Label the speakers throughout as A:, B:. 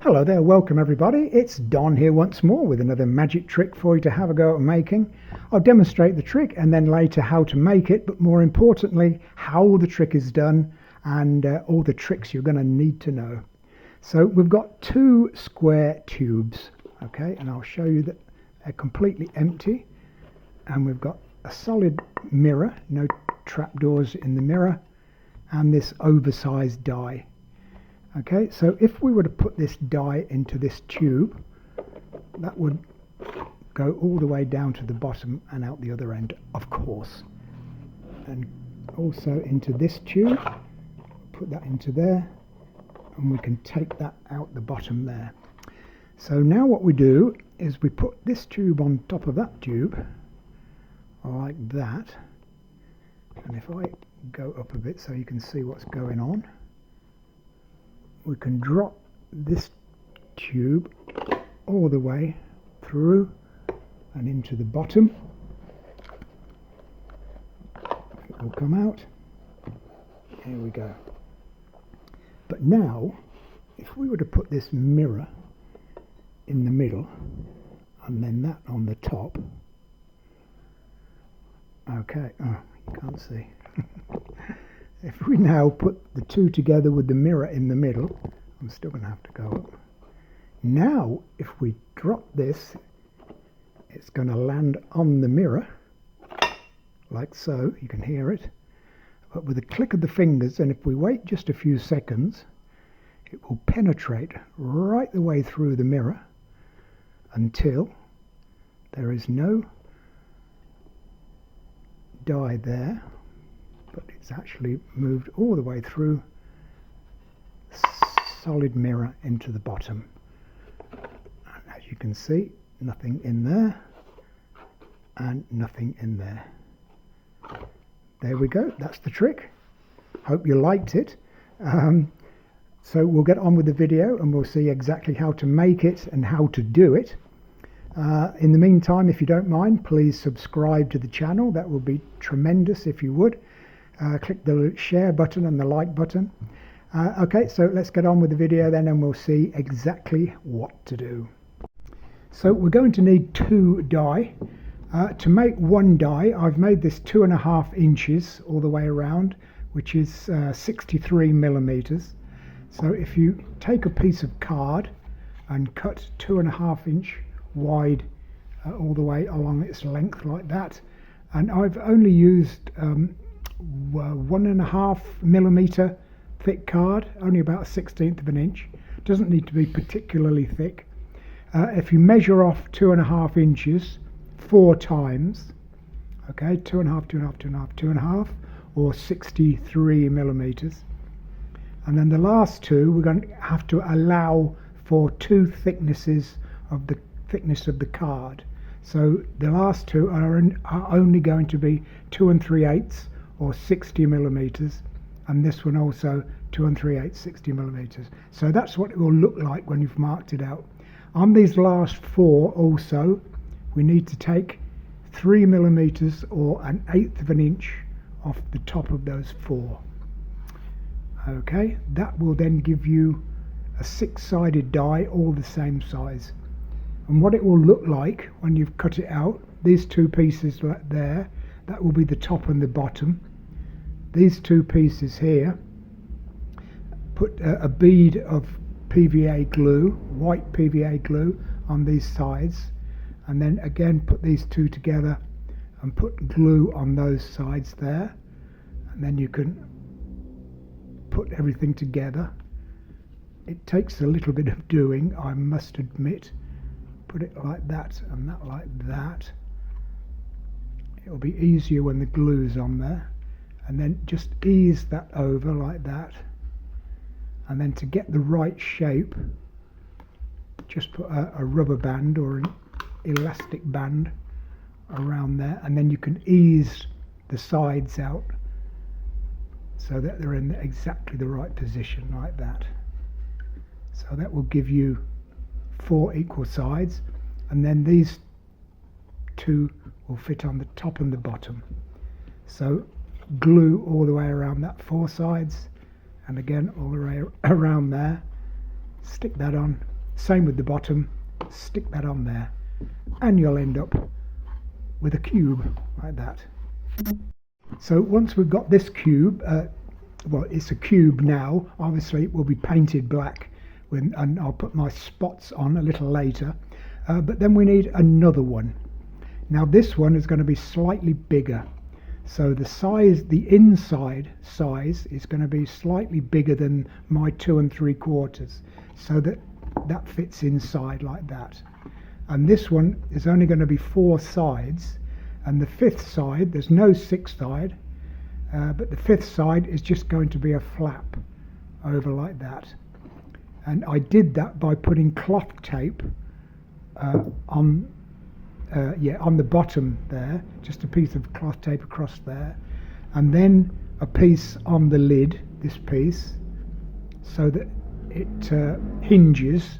A: Hello there, welcome everybody. It's Don here once more with another magic trick for you to have a go at making. I'll demonstrate the trick and then later how to make it, but more importantly how the trick is done and all the tricks you're going to need to know. So we've got two square tubes, okay, and I'll show you that they're completely empty, and we've got a solid mirror, no trapdoors in the mirror, and this oversized die. Okay, so if we were to put this die into this tube, that would go all the way down to the bottom and out the other end, of course. And also into this tube, put that into there, and we can take that out the bottom there. So now what we do is we put this tube on top of that tube, like that. And if I go up a bit so you can see what's going on, we can drop this tube all the way through and into the bottom. It will come out. Here we go. But now, if we were to put this mirror in the middle and then that on the top, okay, oh, you can't see. If we now put the two together with the mirror in the middle, I'm still going to have to go up. Now, if we drop this, it's going to land on the mirror, like so. You can hear it. But with a click of the fingers, and if we wait just a few seconds, it will penetrate right the way through the mirror until there is no die there, but it's actually moved all the way through solid mirror into the bottom. And as you can see, nothing in there and nothing in there. There we go, that's the trick. Hope you liked it. So we'll get on with the video and we'll see exactly how to make it and how to do it. In the meantime, if you don't mind, please subscribe to the channel. That would be tremendous if you would. Click the share button and the like button. Okay, so let's get on with the video then and we'll see exactly what to do. So we're going to need two die. To make one die, I've made this 2.5 inches all the way around, which is 63 millimeters. So if you take a piece of card and cut 2.5 inch wide all the way along its length like that, and I've only used 1.5 millimeter thick card, only about a 1/16 of an inch. Doesn't need to be particularly thick. If you measure off 2.5 inches 4 times, okay, 2.5, 2.5, 2.5, 2.5, or 63 millimeters, and then the last two we're going to have to allow for 2 thicknesses of the thickness of the card. So the last two are only going to be 2 3/8 or 60 millimeters, and this one also 2 3/8, 60 millimeters. So that's what it will look like when you've marked it out. On these last 4 also, we need to take 3 millimeters or 1/8 of an inch off the top of those 4. Okay, that will then give you a 6-sided die, all the same size. And what it will look like when you've cut it out, these 2 pieces right there, that will be the top and the bottom. These 2 pieces here, put a bead of PVA glue, white PVA glue, on these sides, and then again put these 2 together and put glue on those sides there, and then you can put everything together. It takes a little bit of doing, I must admit. Put it like that and that like that. It'll be easier when the glue's on there, and then just ease that over like that, and then to get the right shape just put a rubber band or an elastic band around there, and then you can ease the sides out so that they're in exactly the right position like that. So that will give you 4 equal sides, and then these 2 will fit on the top and the bottom. So glue all the way around that 4 sides, and again all the way around there. Stick that on, Same with the bottom, stick that on there, and you'll end up with a cube like that. So once we've got this cube, well, it's a cube now, obviously it will be painted black and I'll put my spots on a little later, but then we need another one. Now this one is going to be slightly bigger, so the size, the inside size is going to be slightly bigger than my 2 3/4, so that fits inside like that. And this one is only going to be 4 sides, and the 5th side, there's no 6th side, but the 5th side is just going to be a flap over like that. And I did that by putting cloth tape on the bottom there, just a piece of cloth tape across there, and then a piece on the lid, this piece, so that it hinges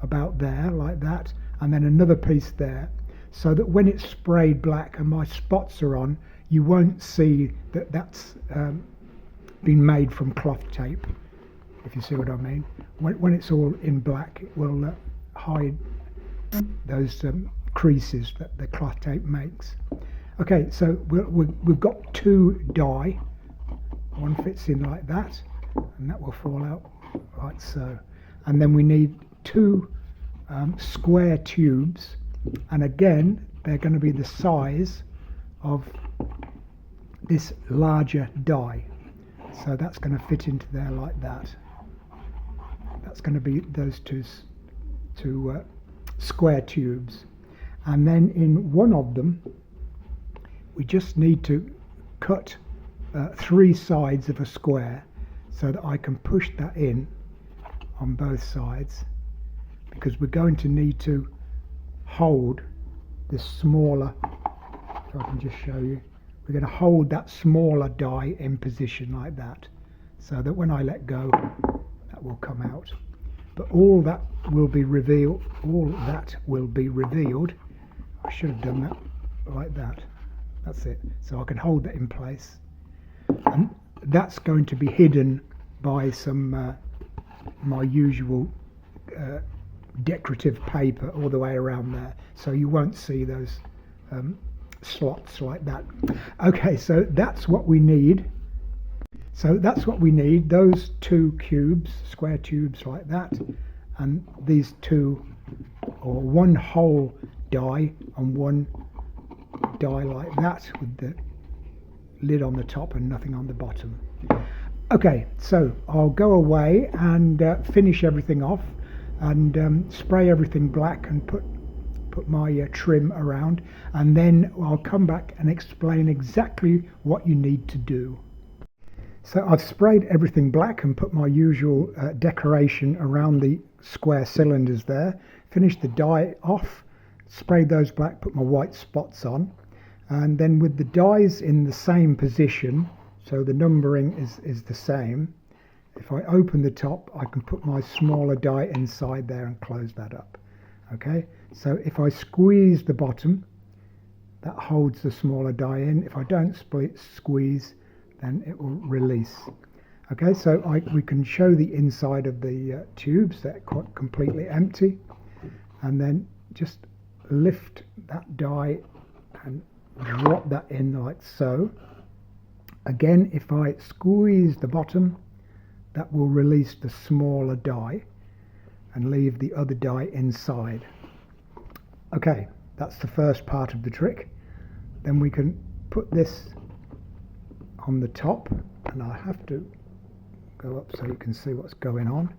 A: about there like that, and then another piece there, so that when it's sprayed black and my spots are on, you won't see that that's been made from cloth tape, if you see what I mean. When it's all in black, it will hide those creases that the cloth tape makes. Okay, so we've got 2 die. One fits in like that, and that will fall out like so. And then we need 2 square tubes, and again they're going to be the size of this larger die. So that's going to fit into there like that. That's going to be those two square tubes. And then in one of them we just need to cut 3 sides of a square, so that I can push that in on both sides, because we're going to need to hold this smaller, if I can just show you, we're going to hold that smaller die in position like that, so that when I let go, that will come out. But all that will be revealed, I should have done that like that. That's it. So I can hold that in place. And that's going to be hidden by some my usual decorative paper all the way around there. So you won't see those slots like that. Okay, so that's what we need. Those 2 cubes, square tubes like that, and these 2, or 1 whole die and 1 die like that, with the lid on the top and nothing on the bottom. Okay, so I'll go away and finish everything off, and spray everything black and put my trim around, and then I'll come back and explain exactly what you need to do. So I've sprayed everything black and put my usual decoration around the square cylinders there, finished the die off, sprayed those black, put my white spots on, and then with the dies in the same position, so the numbering is the same, if I open the top I can put my smaller die inside there and close that up. Okay, so if I squeeze the bottom, that holds the smaller die in. If I don't squeeze, then it will release. Okay, so we can show the inside of the tubes. They're quite completely empty, and then just lift that die and drop that in like so. Again, if I squeeze the bottom, that will release the smaller die and leave the other die inside. Okay, that's the first part of the trick. Then we can put this on the top, and I have to go up so you can see what's going on.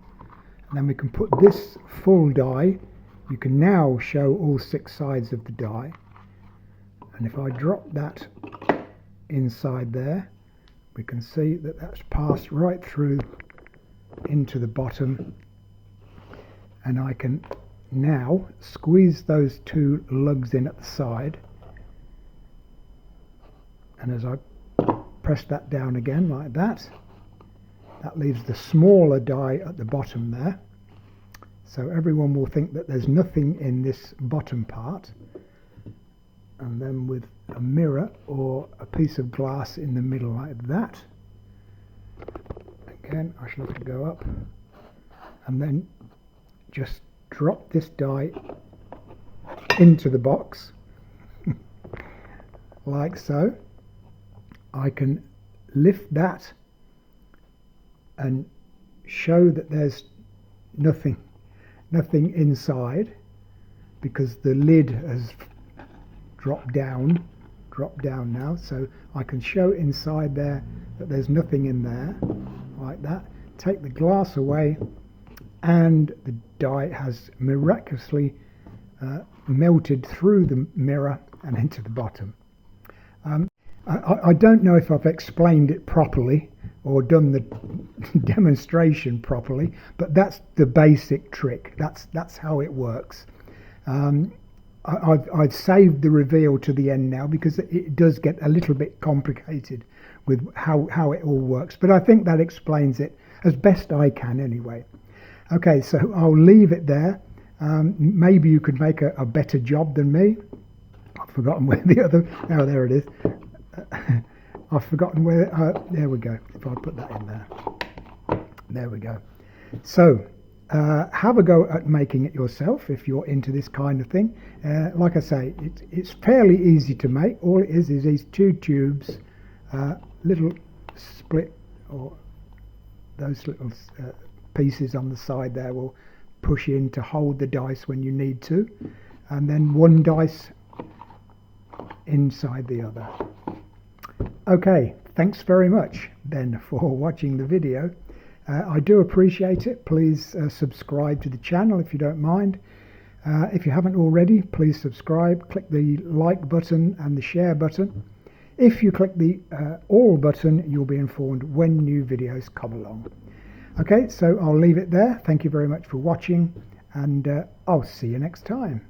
A: And then we can put this full die. You can now show all 6 sides of the die, and if I drop that inside there, we can see that that's passed right through into the bottom, and I can now squeeze those 2 lugs in at the side, and as I press that down again like that, that leaves the smaller die at the bottom there. So everyone will think that there's nothing in this bottom part, and then with a mirror or a piece of glass in the middle like that, again I shall have to go up, and then just drop this die into the box like so. I can lift that and show that there's nothing inside, because the lid has dropped down now, so I can show inside there that there's nothing in there, like that. Take the glass away and the die has miraculously melted through the mirror and into the bottom. I don't know if I've explained it properly or done the demonstration properly, but that's the basic trick. That's how it works. I've saved the reveal to the end now, because it does get a little bit complicated with how it all works, but I think that explains it as best I can anyway. Okay, so I'll leave it there. Maybe you could make a better job than me. I've forgotten where the other... Oh, there it is. I've forgotten where... there we go. If I put that in there. There we go. So, have a go at making it yourself if you're into this kind of thing. Like I say, it's fairly easy to make. All it is these two tubes, little split, or those little pieces on the side there will push in to hold the dice when you need to, and then one dice inside the other. Okay, thanks very much then for watching the video. I do appreciate it. Please subscribe to the channel if you don't mind. If you haven't already, please subscribe. Click the like button and the share button. If you click the all button, you'll be informed when new videos come along. Okay, so I'll leave it there. Thank you very much for watching, and I'll see you next time.